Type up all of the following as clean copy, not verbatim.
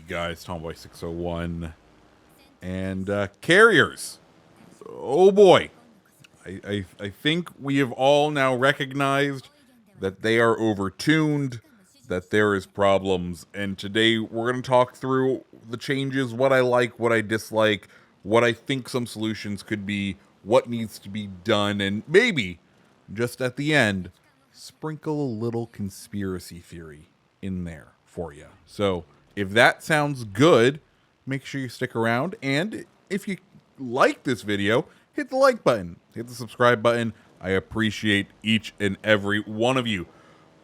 guys? Tomboy601 and carriers. Oh boy, I think we have all now recognized that they are overtuned, that there is problems, and today we're going to talk through the changes, what I like, what I dislike, what I think some solutions could be, what needs to be done, and maybe, just at the end, sprinkle a little conspiracy theory in there for you. So if that sounds good, make sure you stick around, and if you like this video, hit the like button, hit the subscribe button. I appreciate each and every one of you.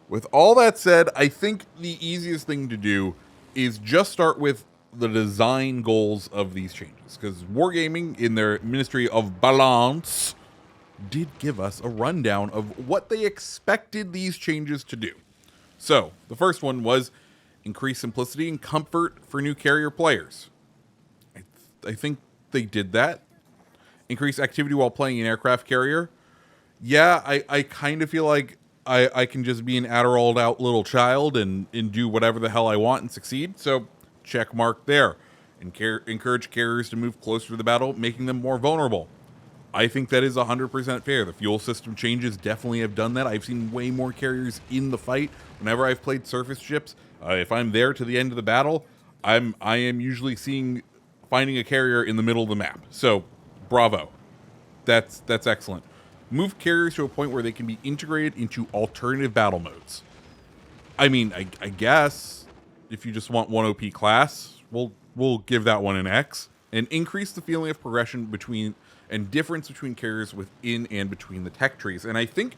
With all that said, I think the easiest thing to do is just start with the design goals of these changes, because Wargaming, in their Ministry of Balance, did give us a rundown of what they expected these changes to do. So, the first one was increase simplicity and comfort for new carrier players. I think they did that. Increase activity while playing an aircraft carrier. Yeah, I kind of feel like I can just be an Adderalled out little child and do whatever the hell I want and succeed. So, check mark there. Encourage carriers to move closer to the battle, making them more vulnerable. I think that is 100% fair. The fuel system changes definitely have done that. I've seen way more carriers in the fight. Whenever I've played surface ships, if I'm there to the end of the battle, I am usually finding a carrier in the middle of the map. So, bravo. That's excellent. Move carriers to a point where they can be integrated into alternative battle modes. I mean, I guess if you just want one OP class, we'll give that one an X. And increase the feeling of progression and difference between carriers within and between the tech trees. And I think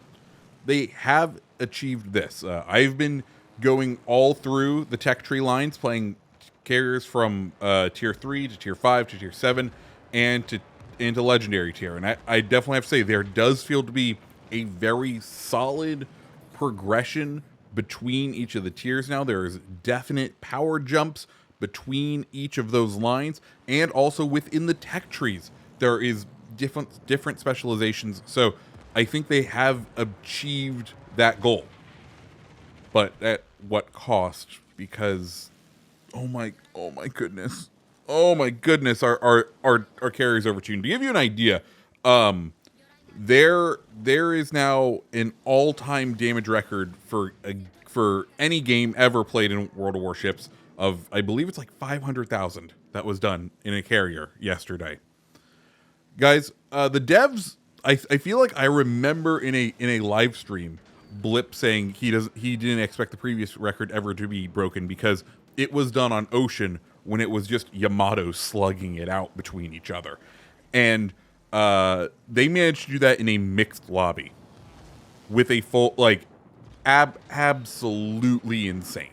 they have achieved this. I've been going all through the tech tree lines, playing carriers from tier 3 to tier 5 to tier 7 and to into legendary tier, and I definitely have to say there does feel to be a very solid progression between each of the tiers now. There is definite power jumps between each of those lines, and also within the tech trees there is different specializations. So I think they have achieved that goal, but at what cost? Because oh my goodness. Oh my goodness, our carriers overtuned. To give you an idea, there is now an all-time damage record for any game ever played in World of Warships of, I believe it's like 500,000 that was done in a carrier yesterday. Guys, the devs, I feel like I remember in a live stream Blip saying he didn't expect the previous record ever to be broken because it was done on Ocean when it was just Yamato slugging it out between each other. And they managed to do that in a mixed lobby with a full, like, absolutely insane.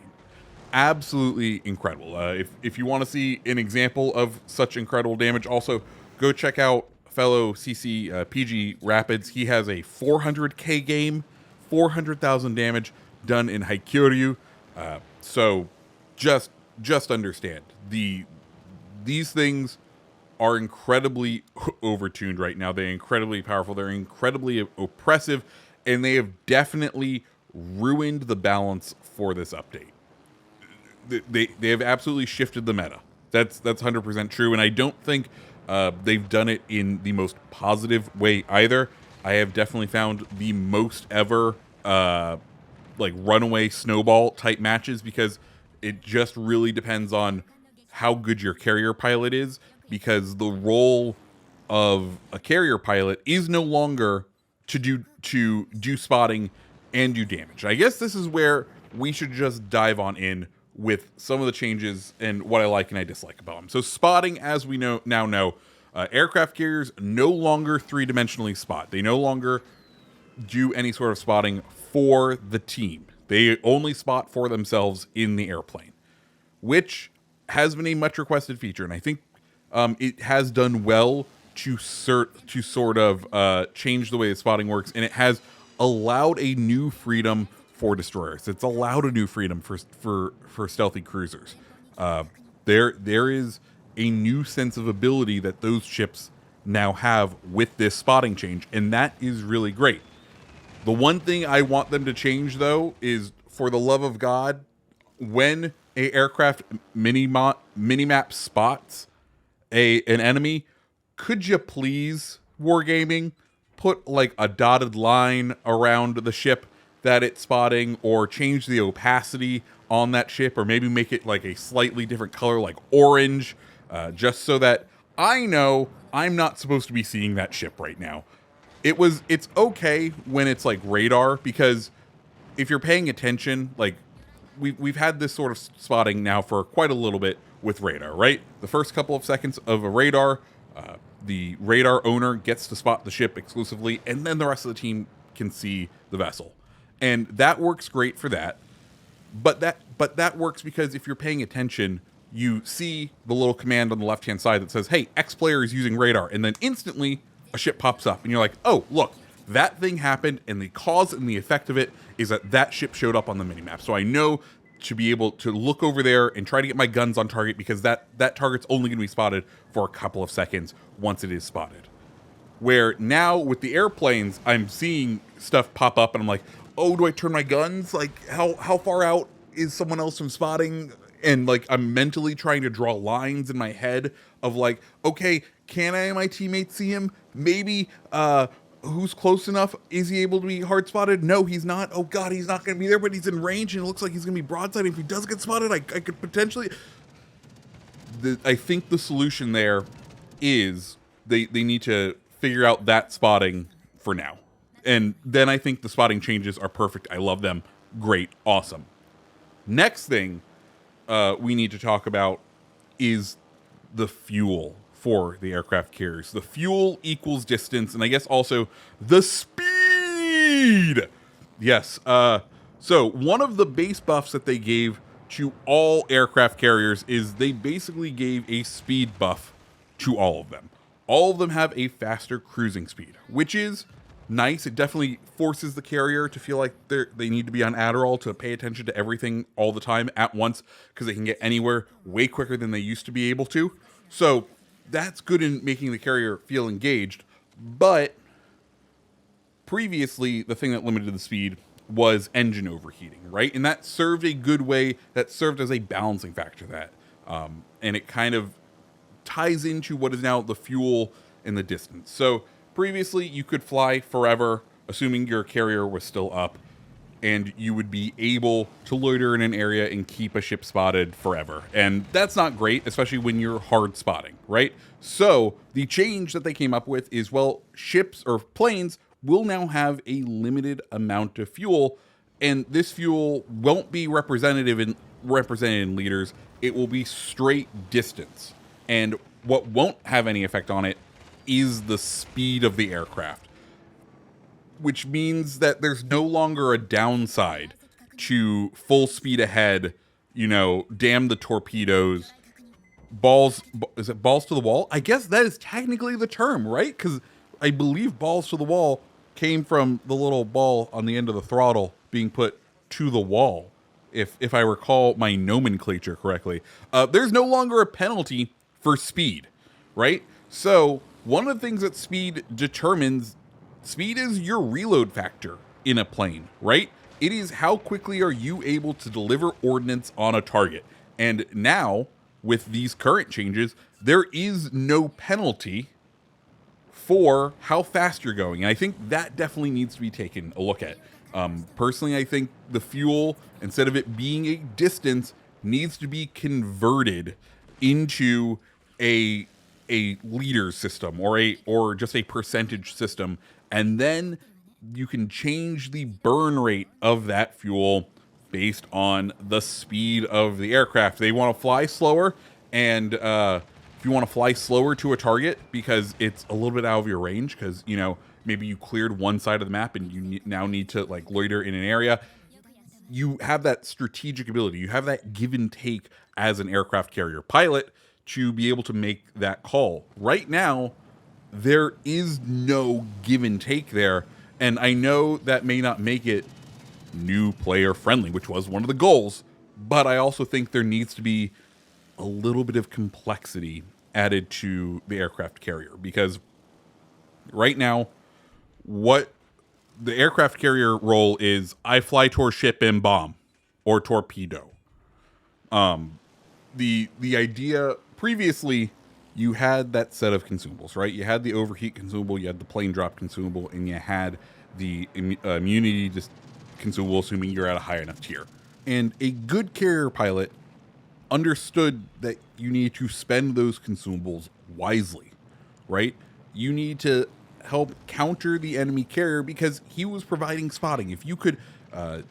Absolutely incredible. If you want to see an example of such incredible damage, also go check out fellow CC PG Rapids. He has a 400k game, 400,000 damage done in Haikyuryu. So just understand, these things are incredibly overtuned right now. They're incredibly powerful. They're incredibly oppressive, and they have definitely ruined the balance for this update. They have absolutely shifted the meta. That's 100% true, and I don't think they've done it in the most positive way either. I have definitely found the most ever like runaway snowball type matches, because it just really depends on how good your carrier pilot is, because the role of a carrier pilot is no longer to do spotting and do damage. I guess this is where we should just dive on in with some of the changes and what I like and I dislike about them. So spotting, as we now know, aircraft carriers no longer three-dimensionally spot. They no longer do any sort of spotting for the team. They only spot for themselves in the airplane, which has been a much requested feature, and I think it has done well to sort of change the way the spotting works, and it has allowed a new freedom for destroyers. It's allowed a new freedom for stealthy cruisers. There is a new sense of ability that those ships now have with this spotting change, and that is really great. The one thing I want them to change, though, is, for the love of God, when a aircraft minimap spots an enemy, could you please, Wargaming, put like a dotted line around the ship that it's spotting, or change the opacity on that ship, or maybe make it like a slightly different color, like orange, just so that I know I'm not supposed to be seeing that ship right now. It's okay when it's like radar, because if you're paying attention, like we've had this sort of spotting now for quite a little bit with radar, right? The first couple of seconds of a radar, the radar owner gets to spot the ship exclusively, and then the rest of the team can see the vessel, and that works great for that. But that works because if you're paying attention, you see the little command on the left hand side that says, "Hey, X player is using radar," and then instantly a ship pops up, and you're like, "Oh, look, that thing happened, and the cause and the effect of it is that that ship showed up on the minimap." So I know to be able to look over there and try to get my guns on target, because that target's only going to be spotted for a couple of seconds once it is spotted. Where now with the airplanes, I'm seeing stuff pop up, and I'm like, "Oh, do I turn my guns? Like, how far out is someone else from spotting?" And like, I'm mentally trying to draw lines in my head of like, okay, can I and my teammates see him? Maybe, who's close enough? Is he able to be hard spotted? No, he's not. Oh god, he's not going to be there, but he's in range, and it looks like he's going to be broadside. If he does get spotted, I could potentially... I think the solution there is they need to figure out that spotting for now. And then I think the spotting changes are perfect. I love them. Great. Awesome. Next thing we need to talk about is the fuel for the aircraft carriers. The fuel equals distance, and I guess also the speed. Yes. So one of the base buffs that they gave to all aircraft carriers is they basically gave a speed buff to all of them. All of them have a faster cruising speed, which is nice. It definitely forces the carrier to feel like they need to be on Adderall to pay attention to everything all the time at once, because they can get anywhere way quicker than they used to be able to. So that's good in making the carrier feel engaged. But previously, the thing that limited the speed was engine overheating, right? And that served a good way, that served as a balancing factor, that and it kind of ties into what is now the fuel and the distance. So previously, you could fly forever, assuming your carrier was still up, and you would be able to loiter in an area and keep a ship spotted forever. And that's not great, especially when you're hard spotting, right? So the change that they came up with is, well, ships or planes will now have a limited amount of fuel, and this fuel won't be represented in liters. It will be straight distance. And what won't have any effect on it is the speed of the aircraft, which means that there's no longer a downside to full speed ahead, damn the torpedoes, is it balls to the wall? I guess that is technically the term, right? Because I believe balls to the wall came from the little ball on the end of the throttle being put to the wall, if I recall my nomenclature correctly. There's no longer a penalty for speed, right? So one of the things that speed determines, speed is your reload factor in a plane, right? It is how quickly are you able to deliver ordnance on a target. And now, with these current changes, there is no penalty for how fast you're going. And I think that definitely needs to be taken a look at. Personally, I think the fuel, instead of it being a distance, needs to be converted into a liter system, or just a percentage system, and then you can change the burn rate of that fuel based on the speed of the aircraft. They want to fly slower, and if you want to fly slower to a target because it's a little bit out of your range, because maybe you cleared one side of the map and you now need to like loiter in an area, you have that strategic ability. You have that give and take as an aircraft carrier pilot to be able to make that call. Right now, there is no give and take there. And I know that may not make it new player friendly, which was one of the goals, but I also think there needs to be a little bit of complexity added to the aircraft carrier, because right now, what the aircraft carrier role is, I fly towards ship and bomb or torpedo. The idea previously, you had that set of consumables, right? You had the overheat consumable, you had the plane drop consumable, and you had the immunity just consumable, assuming you're at a high enough tier. And a good carrier pilot understood that you need to spend those consumables wisely, right? You need to help counter the enemy carrier because he was providing spotting. If you could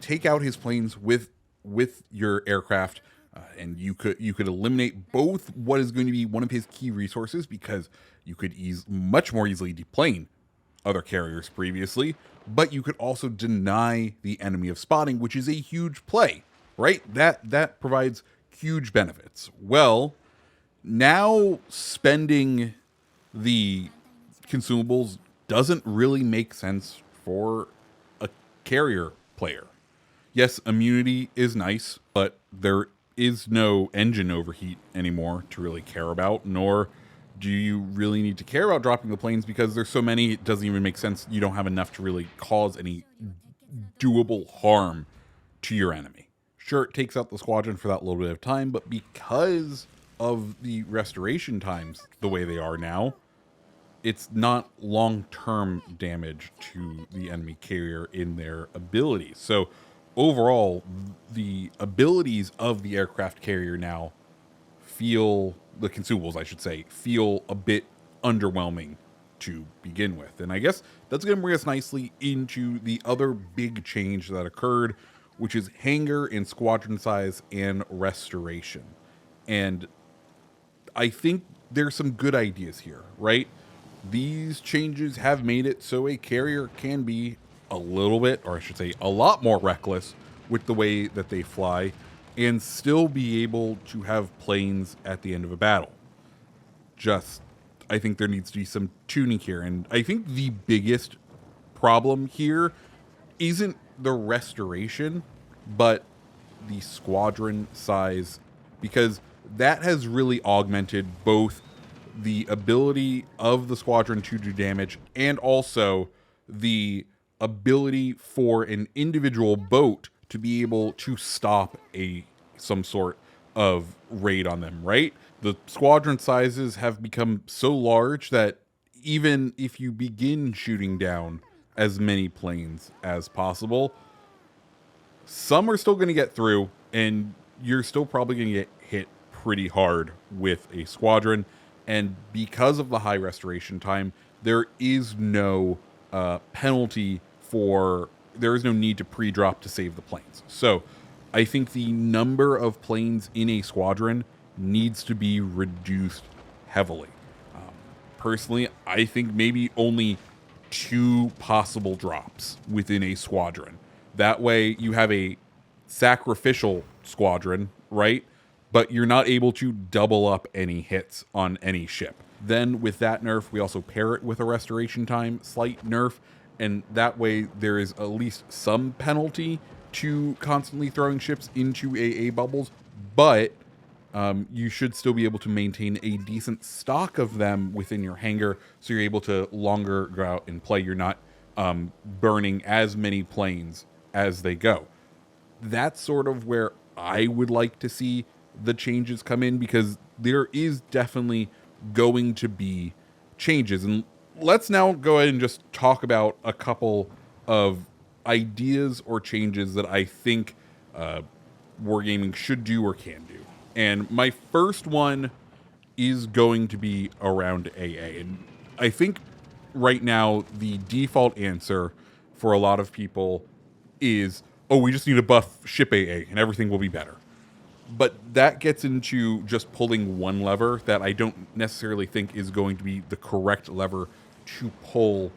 take out his planes with your aircraft, and you could eliminate both what is going to be one of his key resources, because you could much more easily deplane other carriers previously, but you could also deny the enemy of spotting, which is a huge play, right? That provides huge benefits. Well, now spending the consumables doesn't really make sense for a carrier player. Yes, immunity is nice, but there is no engine overheat anymore to really care about, nor do you really need to care about dropping the planes because there's so many, it doesn't even make sense. You don't have enough to really cause any doable harm to your enemy. Sure, it takes out the squadron for that little bit of time, but because of the restoration times the way they are now, it's not long-term damage to the enemy carrier in their abilities. So overall, the abilities of the aircraft carrier now the consumables, I should say, feel a bit underwhelming to begin with. And I guess that's going to bring us nicely into the other big change that occurred, which is hangar and squadron size and restoration. And I think there's some good ideas here, right? These changes have made it so a carrier can be a little bit, or I should say a lot more reckless with the way that they fly and still be able to have planes at the end of a battle. I think there needs to be some tuning here. And I think the biggest problem here isn't the restoration, but the squadron size, because that has really augmented both the ability of the squadron to do damage and also the ability for an individual boat to be able to stop some sort of raid on them, right? The squadron sizes have become so large that even if you begin shooting down as many planes as possible, some are still going to get through, and you're still probably going to get hit pretty hard with a squadron. And because of the high restoration time, there is no penalty there is no need to pre-drop to save the planes. So I think the number of planes in a squadron needs to be reduced heavily. Personally, I think maybe only 2 possible drops within a squadron. That way you have a sacrificial squadron, right? But you're not able to double up any hits on any ship. Then with that nerf, we also pair it with a restoration time slight nerf, and that way there is at least some penalty to constantly throwing ships into AA bubbles, but you should still be able to maintain a decent stock of them within your hangar, so you're able to longer go out and play. You're not burning as many planes as they go. That's sort of where I would like to see the changes come in, because there is definitely going to be changes. And let's now go ahead and just talk about a couple of ideas or changes that I think wargaming should do or can do. And my first one is going to be around AA. And I think right now the default answer for a lot of people is, oh, we just need to buff ship AA and everything will be better. But that gets into just pulling one lever that I don't necessarily think is going to be the correct lever to pull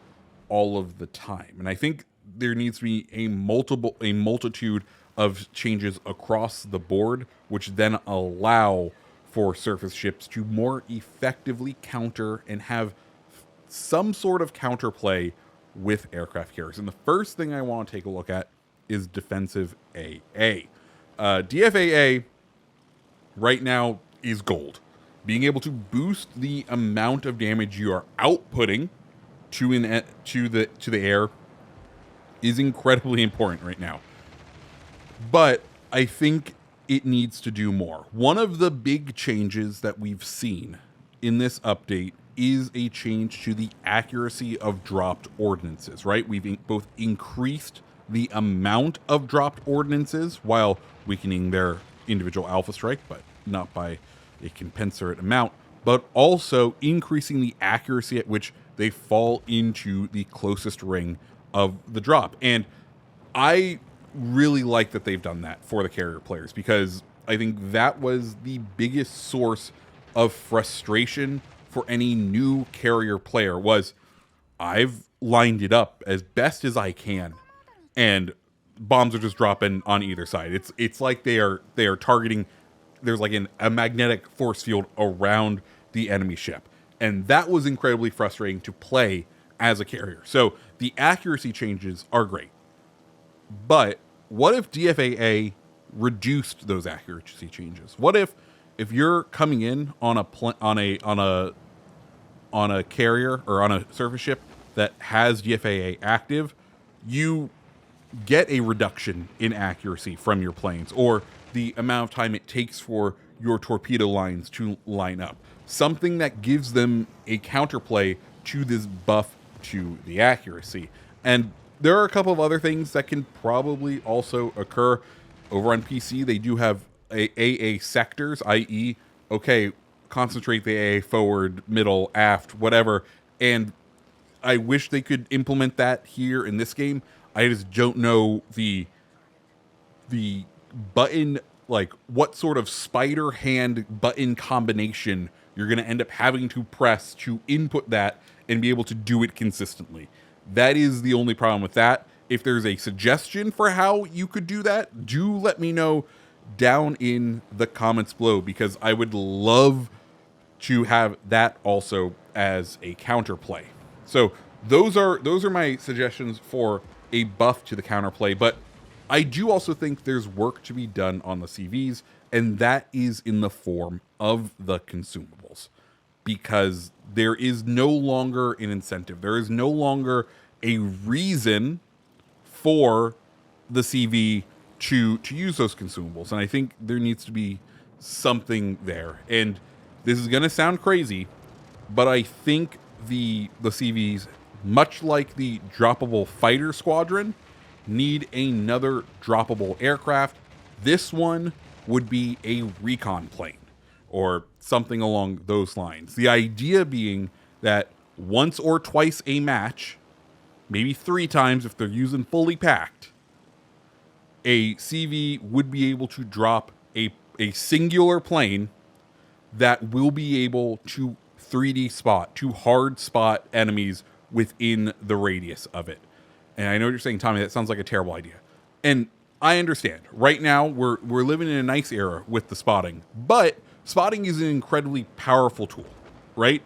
all of the time. And I think there needs to be a multitude of changes across the board, which then allow for surface ships to more effectively counter and have some sort of counterplay with aircraft carriers. And the first thing I want to take a look at is defensive AA. DFAA right now is gold. Being able to boost the amount of damage you are outputting to the air is incredibly important right now. But I think it needs to do more. One of the big changes that we've seen in this update is a change to the accuracy of dropped ordnances, right? We've both increased the amount of dropped ordnances while weakening their individual alpha strike, but not by a commensurate amount, but also increasing the accuracy at which they fall into the closest ring of the drop. And I really like that they've done that for the carrier players, because I think that was the biggest source of frustration for any new carrier player. Was I've lined it up as best as I can, and bombs are just dropping on either side. It's like they are targeting. There's like a magnetic force field around the enemy ship, and that was incredibly frustrating to play as a carrier. So the accuracy changes are great, but what if DFAA reduced those accuracy changes? What if you're coming in on a carrier or on a surface ship that has DFAA active, you get a reduction in accuracy from your planes, or the amount of time it takes for your torpedo lines to line up. Something that gives them a counterplay to this buff to the accuracy. And there are a couple of other things that can probably also occur. Over on PC, they do have AA sectors, i.e., okay, concentrate the AA forward, middle, aft, whatever. And I wish they could implement that here in this game. I just don't know the button, like what sort of spider hand button combination you're going to end up having to press to input that and be able to do it consistently. That is the only problem with that. If there's a suggestion for how you could do that, do let me know down in the comments below, because I would love to have that also as a counterplay. So those are my suggestions for a buff to the counterplay, but I do also think there's work to be done on the CVs, and that is in the form of the consumables, because there is no longer an incentive. There is no longer a reason for the CV to use those consumables, and I think there needs to be something there. And this is going to sound crazy, but I think the CVs, much like the droppable fighter squadron, need another droppable aircraft. This one would be a recon plane or something along those lines. The idea being that once or twice a match, maybe 3 times if they're using fully packed, a CV would be able to drop a singular plane that will be able to 3D spot, to hard spot enemies within the radius of it. And I know you're saying, Tommy, that sounds like a terrible idea. And I understand. Right now, we're living in a nice era with the spotting, but spotting is an incredibly powerful tool, right?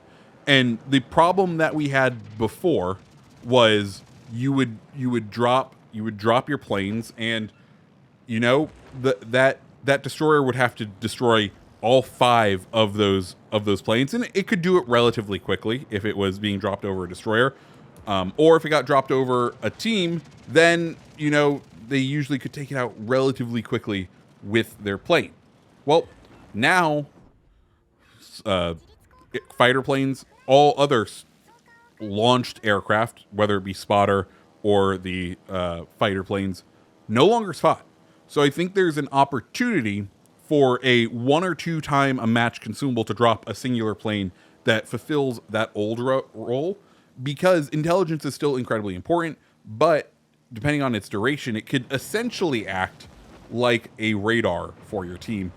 And the problem that we had before was you would drop your planes, and you know that destroyer would have to destroy all 5 of those planes, and it could do it relatively quickly if it was being dropped over a destroyer. Or if it got dropped over a team, then, you know, they usually could take it out relatively quickly with their plane. Well, now, fighter planes, all other launched aircraft, whether it be spotter or the fighter planes, no longer spot. So I think there's an opportunity for a 1 or 2 time a match consumable to drop a singular plane that fulfills that old role. Because intelligence is still incredibly important, but depending on its duration, it could essentially act like a radar for your team,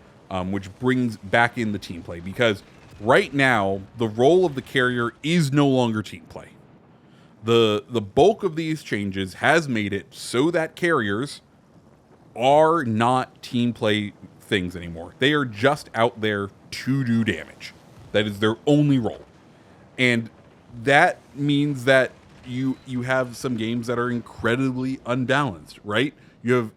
which brings back in the team play. Because right now, the role of the carrier is no longer team play. The bulk of these changes has made it so that carriers are not team play things anymore. They are just out there to do damage. That is their only role. And that means that you have some games that are incredibly unbalanced, right? You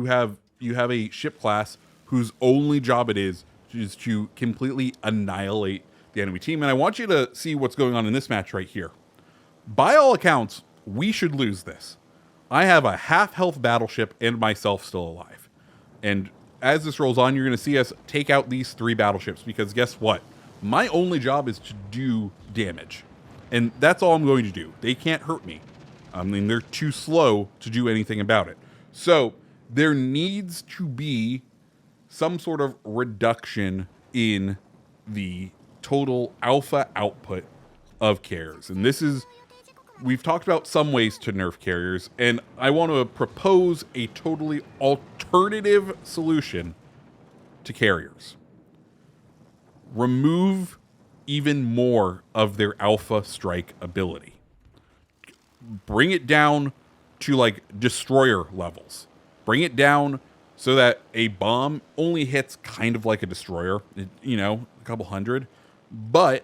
have a ship class whose only job it is to completely annihilate the enemy team. And I want you to see what's going on in this match right here. By all accounts, we should lose this. I have a half health battleship and myself still alive. And as this rolls on, you're going to see us take out these 3 battleships, because guess what? My only job is to do damage. And that's all I'm going to do. They can't hurt me. I mean, they're too slow to do anything about it. So there needs to be some sort of reduction in the total alpha output of carriers. And this is, we've talked about some ways to nerf carriers, and I want to propose a totally alternative solution to carriers. Remove even more of their alpha strike ability. Bring it down to like destroyer levels. Bring it down so that a bomb only hits kind of like a destroyer, you know, a couple hundred, but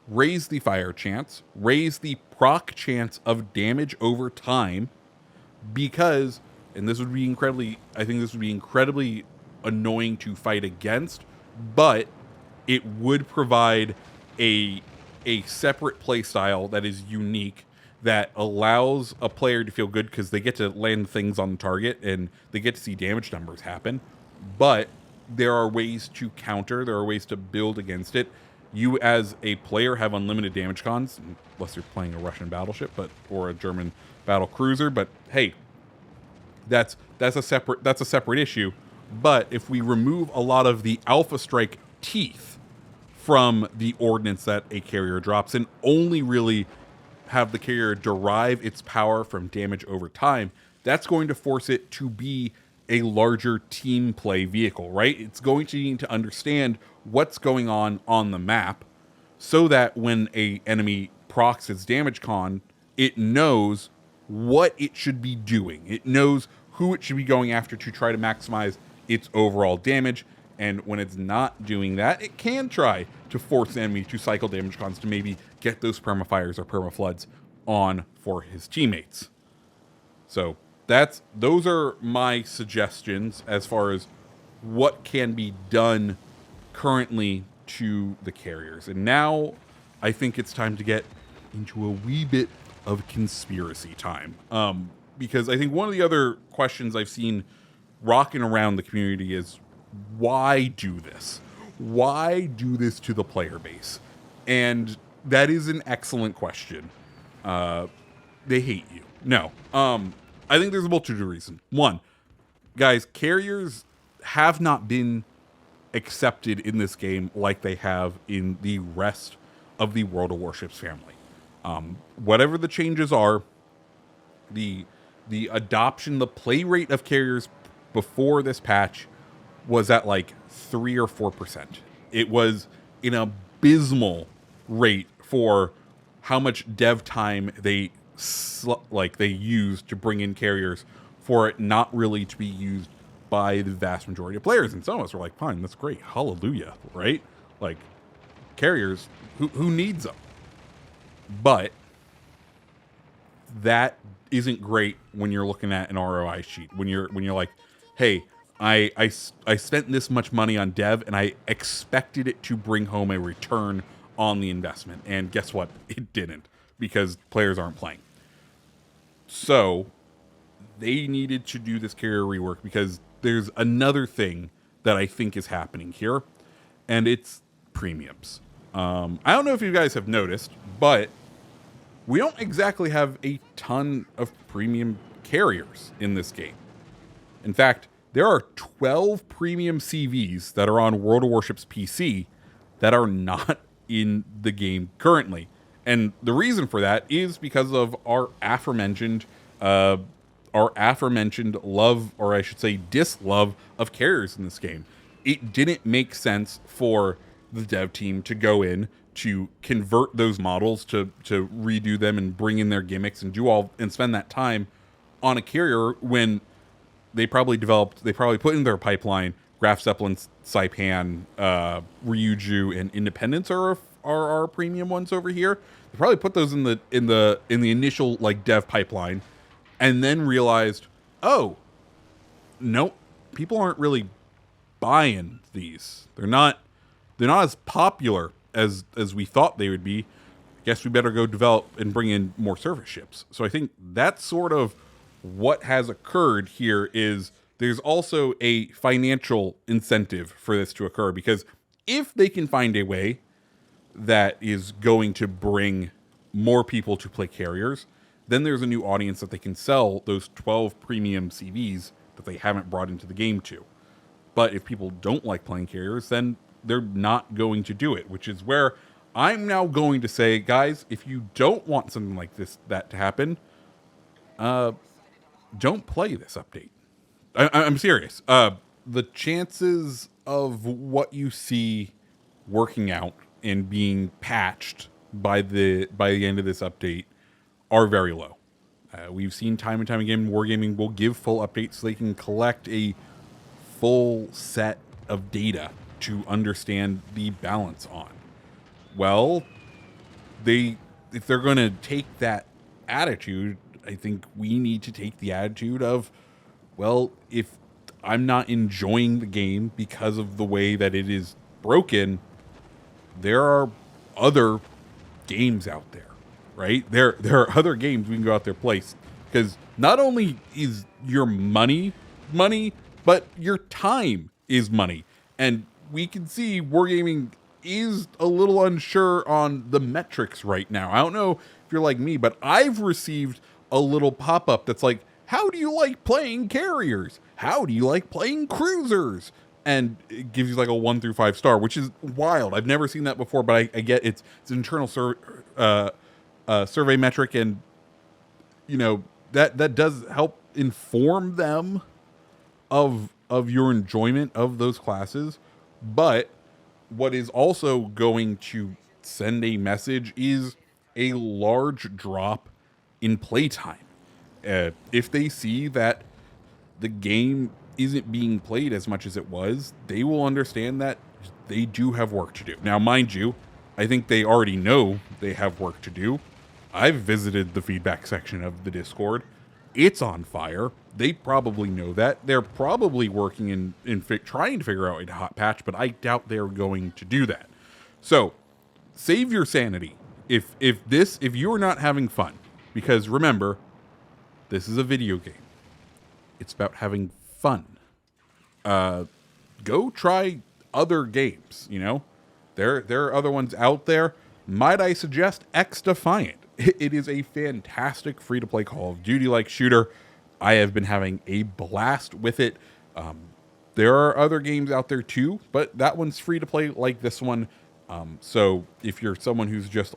raise the fire chance, raise the proc chance of damage over time, because, and this would be incredibly, I think this would be incredibly annoying to fight against, but it would provide a separate play style that is unique, that allows a player to feel good because they get to land things on the target and they get to see damage numbers happen. But there are ways to counter, there are ways to build against it. You as a player have unlimited damage cons, unless you're playing a Russian battleship, or a German battle cruiser. But hey, that's a separate issue. But if we remove a lot of the alpha strike teeth from the ordnance that a carrier drops, and only really have the carrier derive its power from damage over time, that's going to force it to be a larger team play vehicle, right? It's going to need to understand what's going on the map, so that when a enemy procs its damage con, it knows what it should be doing. It knows who it should be going after to try to maximize its overall damage. And when it's not doing that, it can try to force the enemy to cycle damage cons to maybe get those permafires or permafloods on for his teammates. So those are my suggestions as far as what can be done currently to the carriers. And now I think it's time to get into a wee bit of conspiracy time. Because I think one of the other questions I've seen rocking around the community is, why do this? Why do this to the player base? And that is an excellent question. They hate you. No. I think there's a multitude of reasons. One, guys, carriers have not been accepted in this game like they have in the rest of the World of Warships family. Whatever the changes are, the adoption, the play rate of carriers before this patch was at like 3 or 4%. It was an abysmal rate for how much dev time they used to bring in carriers, for it not really to be used by the vast majority of players. And some of us were like, fine, that's great, hallelujah, right? Like, carriers, who needs them? But that isn't great when you're looking at an ROI sheet. When you're like, hey, I spent this much money on dev and I expected it to bring home a return on the investment. And guess what? It didn't, because players aren't playing. So they needed to do this carrier rework, because there's another thing that I think is happening here, and it's premiums. I don't know if you guys have noticed, but we don't exactly have a ton of premium carriers in this game. In fact, there are 12 premium CVs that are on World of Warships PC that are not in the game currently. And the reason for that is because of our aforementioned love, or I should say dislove, of carriers in this game. It didn't make sense for the dev team to go in to convert those models, to redo them and bring in their gimmicks and spend that time on a carrier when they probably put in their pipeline Graf Zeppelin, Saipan, Ryuju, and Independence are our premium ones over here. They probably put those in the initial like dev pipeline, and then realized, oh, nope, people aren't really buying these. They're not as popular as we thought they would be. Guess we better go develop and bring in more surface ships. So I think that's sort of what has occurred here, is there's also a financial incentive for this to occur, because if they can find a way that is going to bring more people to play carriers, then there's a new audience that they can sell those 12 premium CVs that they haven't brought into the game to. But if people don't like playing carriers, then they're not going to do it, which is where I'm now going to say, guys, if you don't want something like that to happen, don't play this update. I'm serious. The chances of what you see working out and being patched by the end of this update are very low. We've seen time and time again, Wargaming will give full updates so they can collect a full set of data to understand the balance on. Well, if they're going to take that attitude, I think we need to take the attitude of, well, if I'm not enjoying the game because of the way that it is broken, there are other games out there, right? There are other games we can go out there play, because not only is your money, but your time is money. And we can see Wargaming is a little unsure on the metrics right now. I don't know if you're like me, but I've received a little pop-up that's like, how do you like playing carriers? How do you like playing cruisers? And it gives you like a 1 through 5 star, which is wild. I've never seen that before, but I get it's an internal survey metric, and you know that does help inform them of your enjoyment of those classes. But what is also going to send a message is a large drop in playtime. If they see that the game isn't being played as much as it was, they will understand that they do have work to do. Now, mind you, I think they already know they have work to do. I've visited the feedback section of the Discord. It's on fire. They probably know that. They're probably working in trying to figure out a hot patch, but I doubt they're going to do that. So, save your sanity. If you're not having fun, because remember, this is a video game. It's about having fun. Go try other games, you know? There are other ones out there. Might I suggest X Defiant? It is a fantastic free-to-play Call of Duty-like shooter. I have been having a blast with it. There are other games out there too, but that one's free-to-play like this one. So if you're someone who's just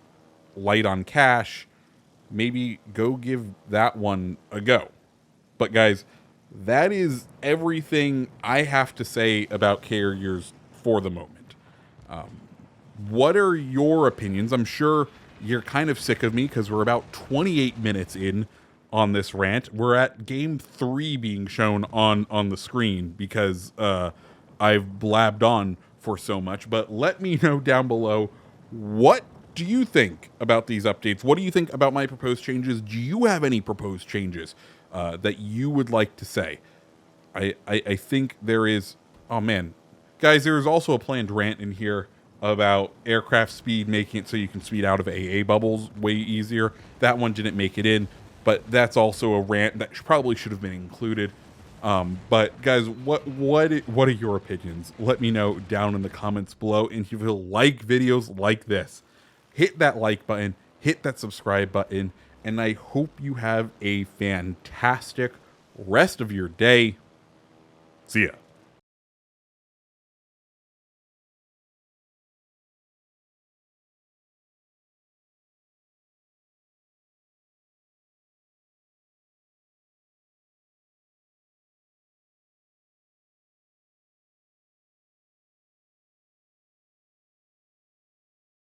light on cash, maybe go give that one a go. But guys, that is everything I have to say about carriers for the moment. What are your opinions? I'm sure you're kind of sick of me because we're about 28 minutes in on this rant. We're at game 3 being shown on the screen because I've blabbed on for so much. But let me know down below, what do you think about these updates? What do you think about my proposed changes? Do you have any proposed changes that you would like to say? I think there is... Oh, man. Guys, there is also a planned rant in here about aircraft speed, making it so you can speed out of AA bubbles way easier. That one didn't make it in, but that's also a rant that probably should have been included. But guys, what are your opinions? Let me know down in the comments below. And if you like videos like this, hit that like button, hit that subscribe button, and I hope you have a fantastic rest of your day. See ya.